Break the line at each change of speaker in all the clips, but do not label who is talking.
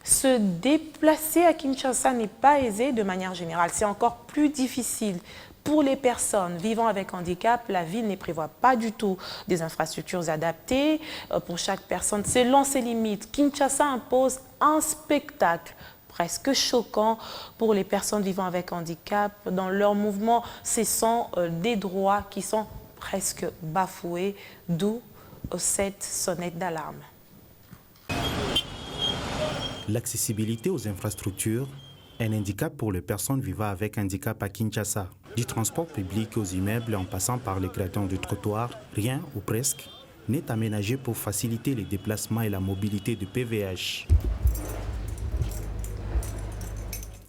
Se déplacer à Kinshasa n'est pas aisé de manière générale. C'est encore plus difficile. Pour les personnes vivant avec handicap, la ville ne prévoit pas du tout des infrastructures adaptées pour chaque personne. Selon ses limites, Kinshasa impose un spectacle presque choquant pour les personnes vivant avec handicap. Dans leur mouvement, ce sont des droits qui sont presque bafoués, d'où cette sonnette d'alarme.
L'accessibilité aux infrastructures, un handicap pour les personnes vivant avec handicap à Kinshasa. Du transport public aux immeubles en passant par les gradins de trottoirs, rien ou presque n'est aménagé pour faciliter les déplacements et la mobilité du PVH.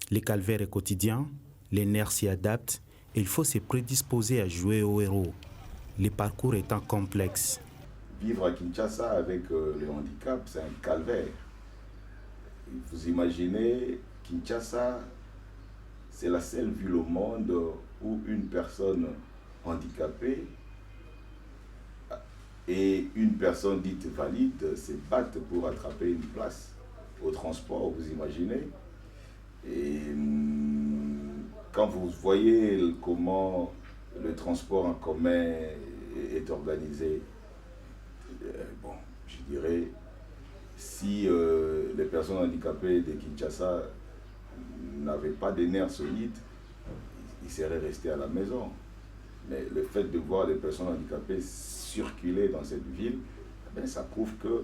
Les calvaires est quotidien, les nerfs s'y adaptent et il faut se prédisposer à jouer au héros, les parcours étant complexes.
Vivre à Kinshasa avec le handicap, c'est un calvaire. Vous imaginez, Kinshasa, c'est la seule ville au monde où une personne handicapée et une personne dite valide se battent pour attraper une place au transport, vous imaginez. Et quand vous voyez comment le transport en commun est organisé, bon, je dirais, si les personnes handicapées de Kinshasa n'avaient pas des nerfs solides, ils seraient restés à la maison. Mais le fait de voir les personnes handicapées circuler dans cette ville, eh bien, ça prouve que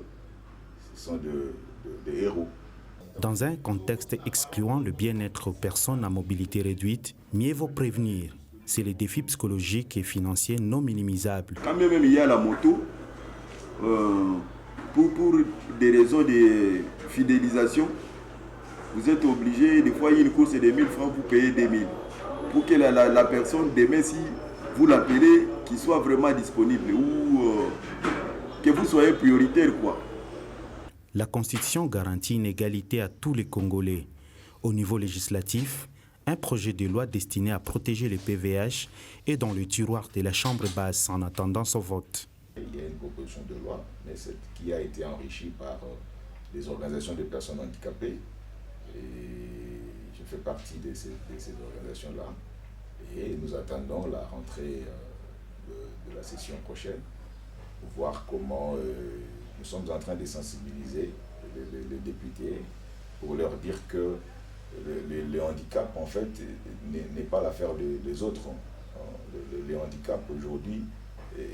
ce sont des héros.
Dans un contexte excluant le bien-être aux personnes à mobilité réduite, mieux vaut prévenir. C'est les défis psychologiques et financiers non minimisables.
Quand même il y a la moto, pour des raisons de fidélisation, vous êtes obligé, des fois il y a une course de 1000 francs, vous payez 2000. Pour que la personne, demain, si vous l'appelez, qu'il soit vraiment disponible ou que vous soyez prioritaire, quoi.
La Constitution garantit une égalité à tous les Congolais. Au niveau législatif, un projet de loi destiné à protéger les PVH est dans le tiroir de la Chambre basse en attendant son vote.
Il y a une proposition de loi, mais qui a été enrichie par des organisations de personnes handicapées. Et je fais partie de ces organisations-là. Et nous attendons la rentrée de la session prochaine pour voir comment nous sommes en train de sensibiliser les députés pour leur dire que le handicap, en fait, n'est pas l'affaire des autres. Le handicap, aujourd'hui,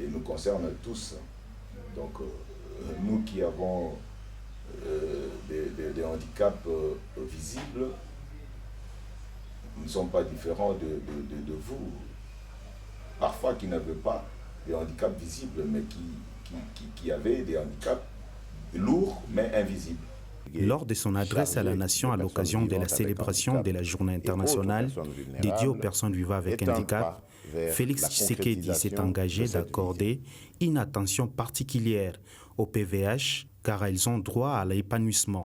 nous concerne tous. Donc, nous qui avons des handicaps visibles, nous ne sommes pas différents de vous. Parfois, qui n'avaient pas des handicaps visibles, mais qui avaient des handicaps lourds, mais invisibles.
Lors de son adresse à la nation à l'occasion de la célébration de la Journée internationale dédiée aux personnes vivant avec handicap, Félix Tshisekedi s'est engagé d'accorder une attention particulière aux PVH car elles ont droit à l'épanouissement.